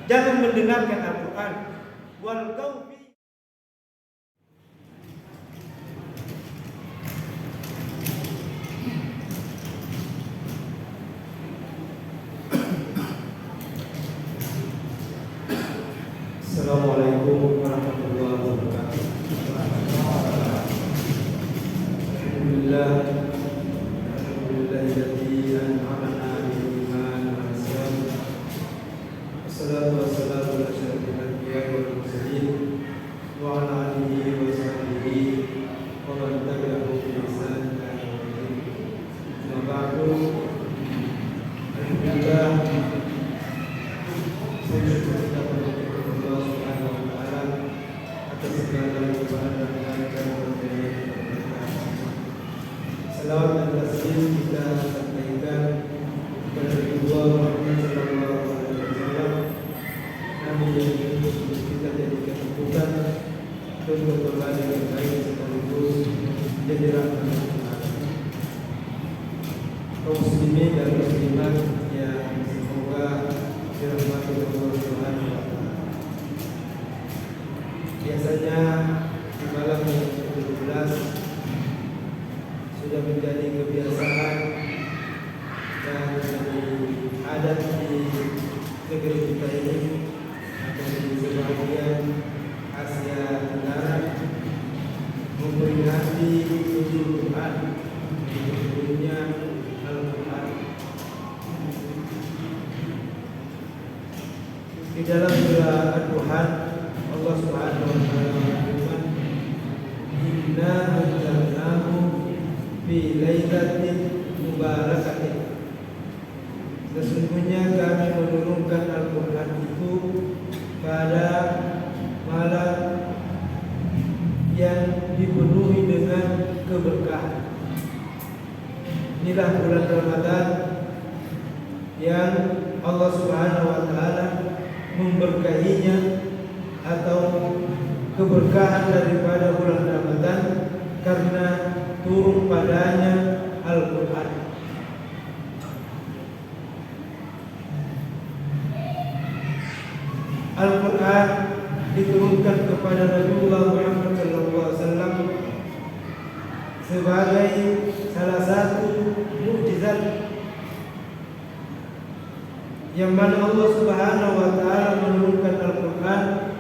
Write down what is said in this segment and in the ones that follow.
jangan mendengarkan Al-Quran. Wal gaufi. Assalamualaikum warahmatullahi wabarakatuh. Alhamdulillahilladzi an'amana bil iman wal islam. Wassalatu wassalamu ala asyrofil anbiya'i wal mursalin wa ala alihi wa sahbihi wa man tabi'ahum bi ihsan ila yaumil din. Amma ba'du. Alhamdulillah, salawat dan taslim kita sampaikan kepada Rasulullah Muhammad sallallahu alaihi wasallam, Nabi yang kita jadikan rujukan untuk berbagi yang baik sekaligus jadi rahmat Tuhan. Kaum muslimin dan muslimat yang semoga dirahmati Allah Subhanahu wa taala. Biasanya di malam yang ke-17 sudah menjadi kebiasaan dan menjadi adat di negeri kita ini atau di sebagian Asia Tenggara memperingati Nuzul Quran, turunnya Al-Quran. Di dalam surah Al-Quran Allah Subhanahu wa taala berfirman, "Inna anzalnahu fi lailatin mubarakatin." Sesungguhnya kami menurunkan Al-Quran itu pada malam yang dipenuhi dengan keberkahan. Inilah bulan Ramadan yang Allah Subhanahu wa taala memberkahinya, atau keberkahan daripada bulan Ramadan karena turun padanya Al-Quran. Al-Quran diturunkan kepada Rasulullah Muhammad SAW sebagai salah satu mukjizat yang mana Allah Subhanahu wa taala menurunkan Al-Quran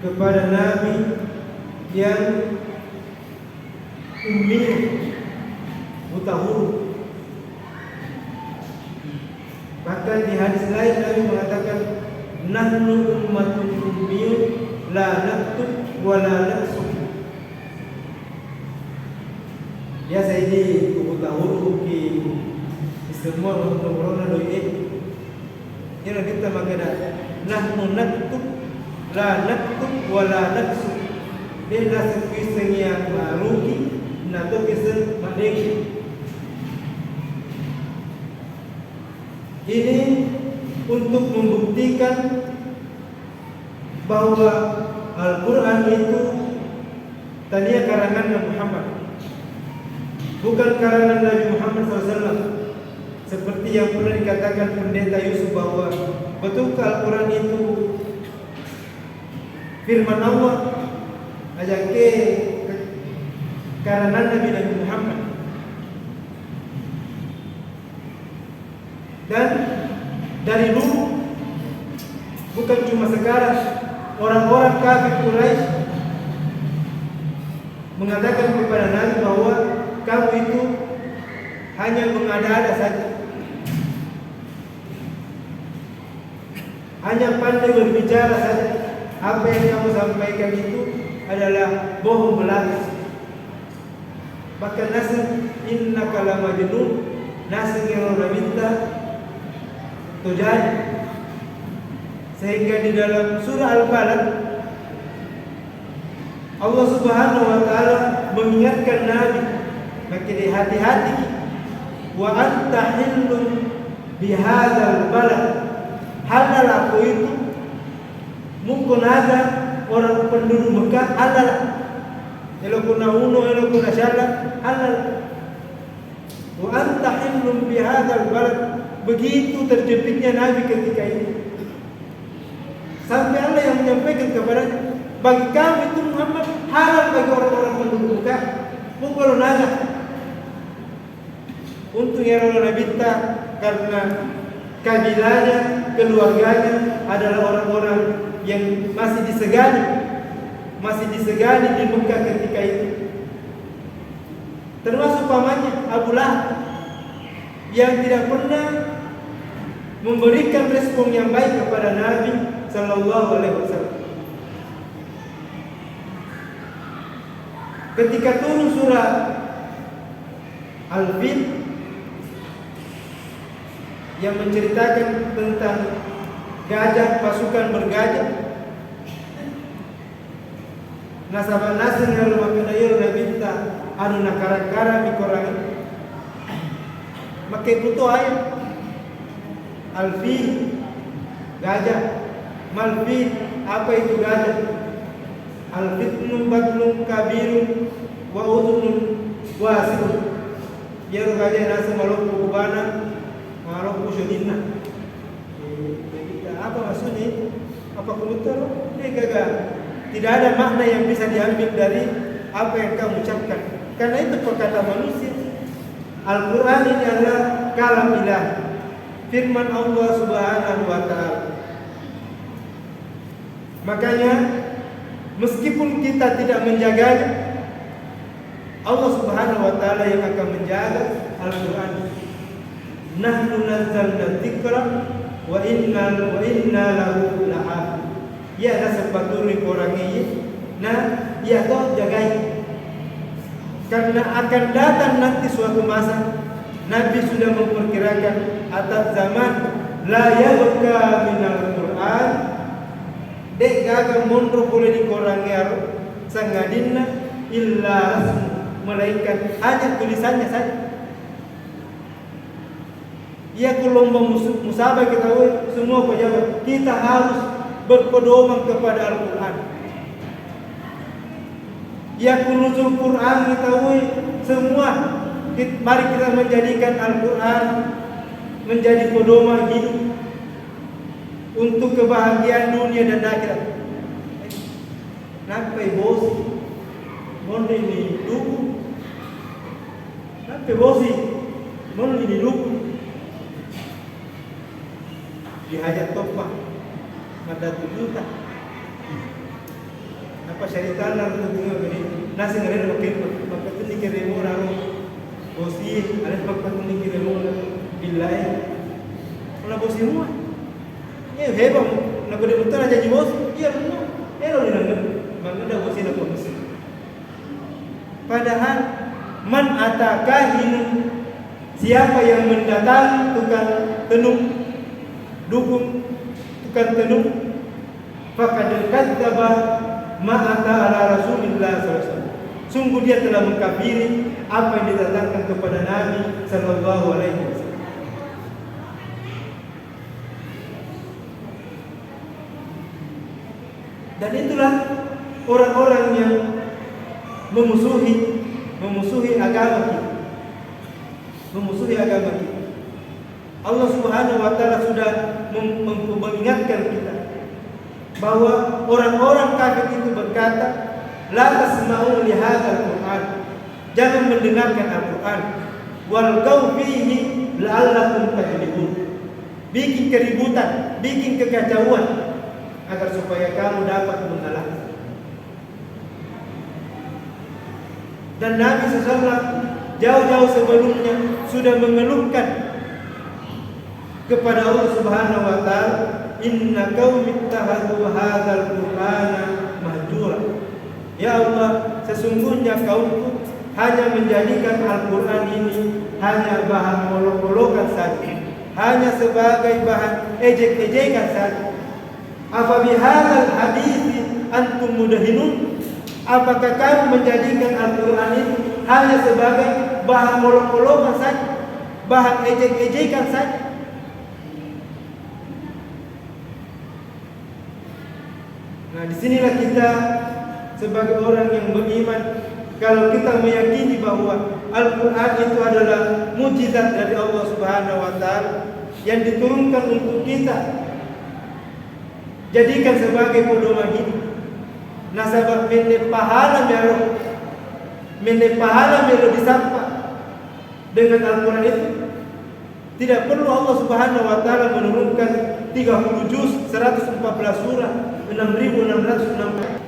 kepada Nabi yang ummi, buta huruf. Bahkan di hadis lain Nabi mengatakan, "Nahnu ummatun ummiyun la naktub wa la naksub." Biasa ini buta huruf di semua orang-orang doi. Ini kita makna nahnu naktub la naktub wa la naksub. Dia nasib kisah yang maruki atau kisah madeki. Ini untuk membuktikan bahwa Al-Quran itu tadinya karangan Nabi Muhammad, bukan karangan Nabi Muhammad SAW. Seperti yang pernah dikatakan Pendeta Yusuf bahwa betulkah Al-Quran itu firman Allah aja ke karangan Nabi Muhammad. Dan dari dulu, bukan cuma sekarang, orang-orang kafir Quraisy mengatakan kepada Nabi bahwa kamu itu hanya mengada-ada saja, hanya pandai berbicara saja. Apa yang kamu sampaikan itu adalah bohong belaka. Bahkan Nasr, innaka lamajnun, Nasr yang minta terjadi. Sehingga di dalam surah Al-Balad Allah Subhanahu wa taala mengingatkan Nabi, maka hati-hati, wa anta hillun bihadzal balad. Halal aku itu mungkin ada orang penduduk Mekah halal. Elo kuna uno, elo kuna syala halal. Wa anta hillun bihadzal balad. Begitu terjepitnya Nabi ketika itu. Sampai Allah yang menyampaikan kepadanya, bagi kamu itu Muhammad halal bagi orang-orang penduduk Mekah. Kalau naga untuk yang orang minta karena kabilahnya, keluarganya adalah orang-orang yang masih disegani di Mekah ketika itu. Termasuk pamannya Abu Lahab yang tidak pernah memberikan respon yang baik kepada Nabi Sallallahu Alaihi Wasallam. Ketika turun surah Al-Fil yang menceritakan tentang gajah, pasukan bergajah, nasabah nasir yang maknanya Nabi ta anu nakara-kara mikorangi makai putu ayat Al-Fil gajah, Mal-Fil apa itu gajah? Al-fitnun batlun kabirun wa udhunun wasi'un. Dia gajah nasa malok kubana malok kusyudinna. Apa maksudnya itu? Apa komentar? Dia gagal. Tidak ada makna yang bisa diambil dari apa yang kamu ucapkan. Karena itu perkataan manusia. Al-Quran ini adalah kalam ilahi, firman Allah Subhanahu wa ta'ala. Makanya meskipun kita tidak menjaganya, Allah Subhanahu wa ta'ala yang akan menjaga Al-Quran. Nahnu nazzalna dzikra wa inna lahu lahafidh. Ya ada sepatutnya orang ini, nah ya kau jagai. Karena akan datang nanti suatu masa, Nabi sudah memperkirakan atas zaman la yabqa minal Quran, dek gagal mundur boleh dikorangi sangadinna illa melainkan hanya tulisannya saja. Ya kalau musabah kita semua pejabat kita harus berpedoman kepada Al-Quran. Ya kunuzul Quran kita semua mari kita menjadikan Al-Quran menjadi pedoman hidup untuk kebahagiaan dunia dan akhirat. Nampai bos monde ni duku. Nampai bosi monde ni duku. Dihajat topah ada 7 juta. Apa syaritan lah tu tengok ni. Nasi ngare pakai tu ni keremo raro. Bosi ada pakai tu ni keremo billahi. Kalau bosi semua. Ya hebat nak boleh betul aja jadi bos. Iya semua. Ero ni nak. Mana dah bosi nak bos. Padahal man atakahin, siapa yang mendatangi tukang tenung dukung tukang tenung, faqad kadzdzaba ma ata ala Rasulillah sallallahu alaihi wasallam. Sungguh dia telah mengkafiri apa yang didatangkan kepada Nabi sallallahu alaihi wasallam. Dan itulah orang-orang yang memusuhi agama kita. Memusuhi agama kita. Allah Subhanahu wa ta'ala sudah mengingatkan kita bahwa orang-orang kafir itu berkata, la tasma'u li hadzal Qur'an. Jangan mendengarkan Al-Quran. Walghaw fihi la'allakum taghlibun. Bikin keributan, bikin kekacauan agar supaya kamu dapat mengalah. Dan Nabi SAW jauh-jauh sebelumnya sudah mengeluhkan kepada Allah Subhanahu wa ta'ala, inna qaumi ittakhadhu hadzal qur'ana mahjura. Ya Allah, sesungguhnya kaumku hanya menjadikan Al-Quran ini hanya bahan molok-molokan saja, hanya sebagai bahan ejek-ejekan saja. Afa bihadzal hadithi antum mudahinun? Apakah kamu menjadikan Al-Quran ini hanya sebagai bahan molok-molokan saja, bahan ejek-ejekan saja? Nah, disinilah kita sebagai orang yang beriman, kalau kita meyakini bahwa Al-Quran itu adalah mukjizat dari Allah Subhanahu wa ta'ala yang diturunkan untuk kita, jadikan sebagai pedoman hidup. Nasabah mende pahala melo disampa dengan Al-Quran itu. Tidak perlu Allah Subhanahu wa taala menurunkan 30 juz, 114 surah, 6.660.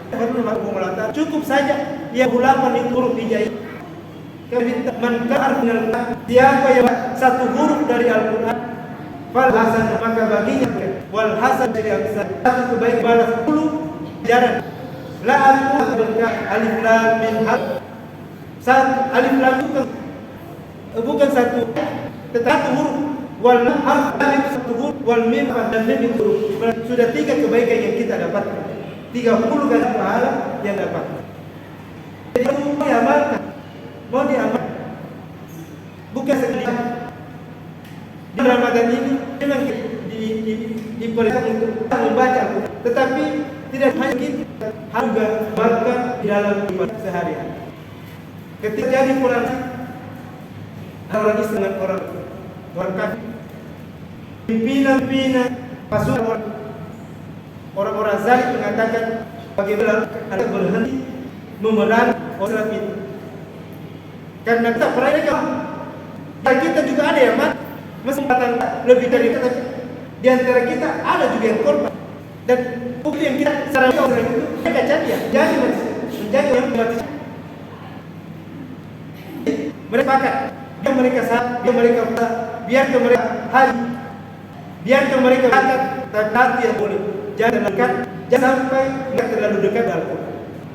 Cukup saja ia ulama itu huruf hijaiyah. Siapa yang satu huruf dari Al-Quran, fal hasan, maka baginya wal hasan dari amsal, satu kebaikan balas 10 jaran. La aku berkah alif lam mim harf. Alif lam itu bukan satu, tetapi huruf. Wal harf alif satu huruf, wal mim dan mim itu huruf. Sudah 3 kebaikan yang kita dapatkan. 30 kali pahala yang dapat. Jadi mau diamalkan, bukan sekedar di Ramadan ini memang diperintahkan untuk membaca, tetapi tidak hanya itu, juga bahkan di dalam ibadah sehari-hari. Ketika jadi orang Islam dengan orang kafir, pimpinan pasukan orang-orang zalim mengatakan bagaimana Anda berhenti memerangi orang itu, karena kita percaya dan kita juga ada yang mati, kesempatan lebih dari kita, di antara kita ada juga yang korban, dan bukti yang kita secara itu mereka jadi menjadi yang mati. Mereka pakat, biar mereka sah, biar mereka haji, biarkan mereka pakat, tapi yang boleh jangan dekat, jangan sampai nggak terlalu dekat Al-Quran.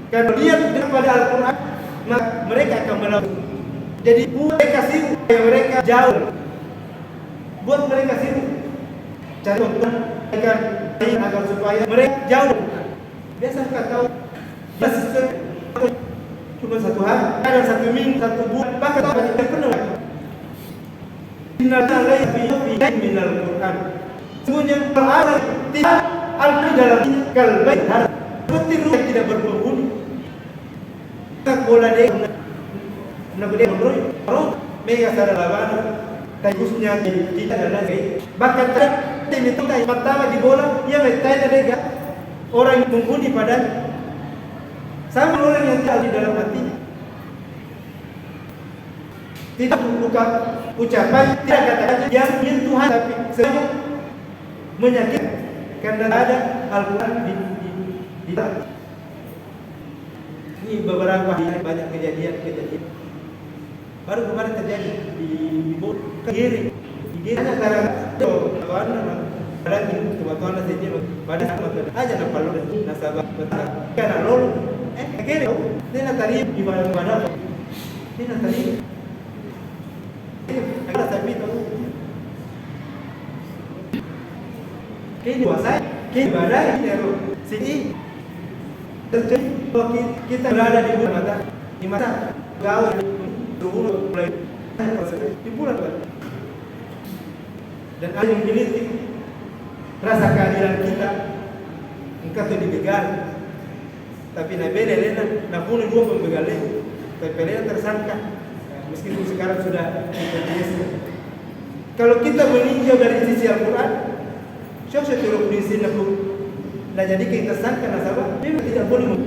Kalau dia dekat pada Al-Quran, maka mereka akan melakukan. Jadi buat mereka sibuk, mereka jauh. Buat mereka sibuk, cari untuk mereka agar supaya mereka jauh. Biasa kita tahu, cuma 1 hari, kadang 1 minggu, 1 bulan, bahkan tidak pernah. Inna lillahi wa inna ilaihi raji'un. Sesungguhnya Allah tidak alqi dalam kalbai harap seperti ruh yang tidak berpenghuni. Tak bola deh, nak boleh menurut orang mega sadar lawan, khususnya tidak ada lagi. Bahkan ini tuh pertama di bola, ia mentai ada orang yang menghuni padanya. Sama orang yang tidak di dalam hati, tidak membuka ucapan, tidak kata-kata yang ingin Tuhan, tapi semua menyakit karena ada Al-Quran di dalam. Ini beberapa banyak kejadian. Baru kemarin terjadi di kiri antara ada kebetulan saja pada aja napal nasabah betul karena lalu kiri ini tadi di mana ini tadi ada sapi tu kiri wasai kiri badai ini sini terjadi kita berada di mata gaul berhubung mulai di bulan dan ada yang gelitik rasa keadilan kita engkau tu dibegal tapi nabele lena napuni dua pembegal tapi lena tersangka meskipun sekarang sudah terbiasa. Kalau kita meninjau dari sisi Al-Quran, syekh turun di sini nah jadi kita tersangka nasabah memang tidak boleh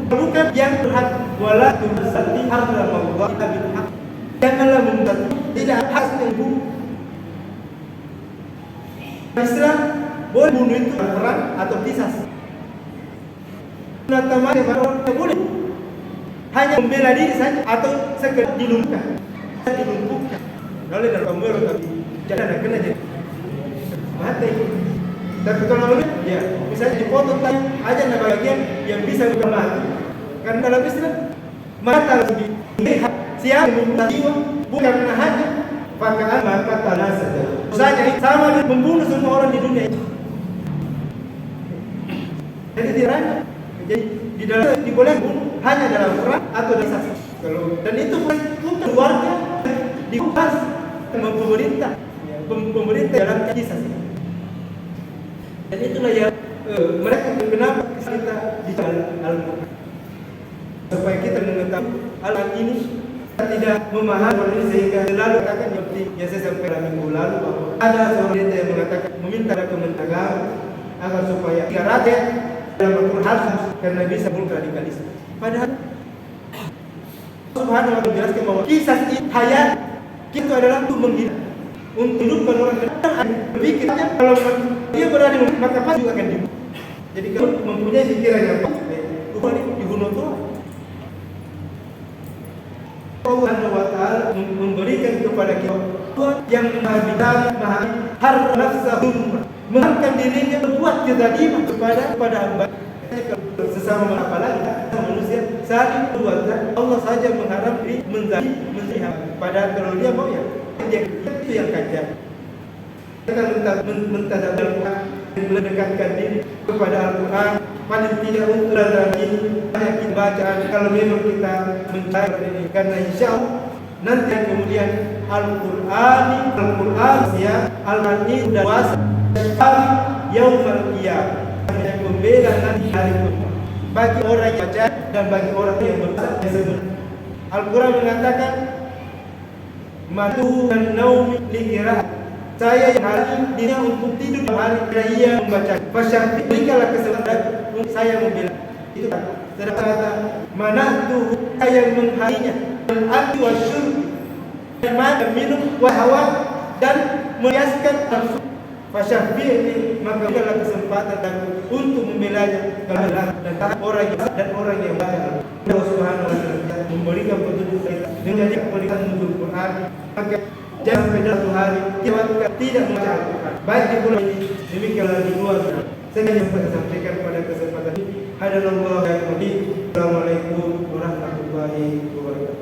bukan yang berhak wala tusalli harra Allah bil haq. Janganlah membuat tidak hak ibu. Islam boleh bunuh itu perang atau kisah. Natama tidak boleh. Hanya membela diri saja atau sekedar dilumpuhkan. Oleh dalam pemberontak tapi jangan kena jadi mati. Tapi kalau ya misalnya dipotong tadi aja ada bagian yang bisa bukan mati. Karena dalam Islam mata lebih siapa membunuh jiwa bukan hanya pakaan maka tanah saja. Saja sama dengan membunuh semua orang di dunia ini. Jadi dirana. Jadi di dalam diboleh bunuh hanya dalam perang atau desa. Kalau dan itu bukan keluarga dikupas pemerintah dalam kisah. Dan itulah yang mereka kenapa kita di Al-Quran supaya kita mengetahui alat ini kita tidak memahami ini sehingga selalu katakan seperti yang saya sampaikan minggu lalu bahwa ada seorang yang mengatakan meminta kemenangan agar supaya tidak rakyat dalam Al-Quran harus karena bisa radikalisme. Padahal Subhanahu wa ta'ala menjelaskan bahwa kisah hayat itu adalah untuk menghidupkan, untuk hidupkan orang yang berpikir kalau dia berada maka pasti juga akan dibunuh. Jadi kalau mempunyai pikiran yang baik, dibunuh Tuhan. Allah Subhanahu wa ta'ala memberikan kepada kita Tuhan yang maha bilang, maha harra nafsahu, mengharapkan dirinya berbuat kezaliman kepada hamba sesama apalagi manusia saling perbuatan. Allah saja mengharap diri menzalim padahal kalau dia mau ya itu yang kacau. Kita mentadabur mendekatkan diri kepada Al-Quran, paling tidak untuk dalam ini banyak kita bacaan kalau memang kita mencari ini, karena insya Allah nanti kemudian Al-Quran ya Al-Quran ini sudah kuasa yaumul qiyamah yang membela nanti hari kiamat bagi orang yang baca dan bagi orang yang berusaha. Al-Quran mengatakan matu dan naumi likirah, saya yang hari ini untuk tidur hari karena ia membaca. Fasyafi berikanlah kesempatan untuk saya membela. Itu terkata mana tu saya mengharinya al-akli wa syurb, makan minum wa hawa dan meriaskan nafsu. Fasyafi ini maka berikanlah kesempatan dan untuk membelanya dan orang yang baca. Allah Subhanahu wa ta'ala memberikan petunjuk dengan memberikan nuzul Quran, maka jangan sampai satu hari kita tidak membaca Al-Quran baik di bulan ini demikianlah di luar. Saya yang sampaikan pada kesempatan ini. Hadanallahu wa iyyakum. Assalamualaikum warahmatullahi wabarakatuh.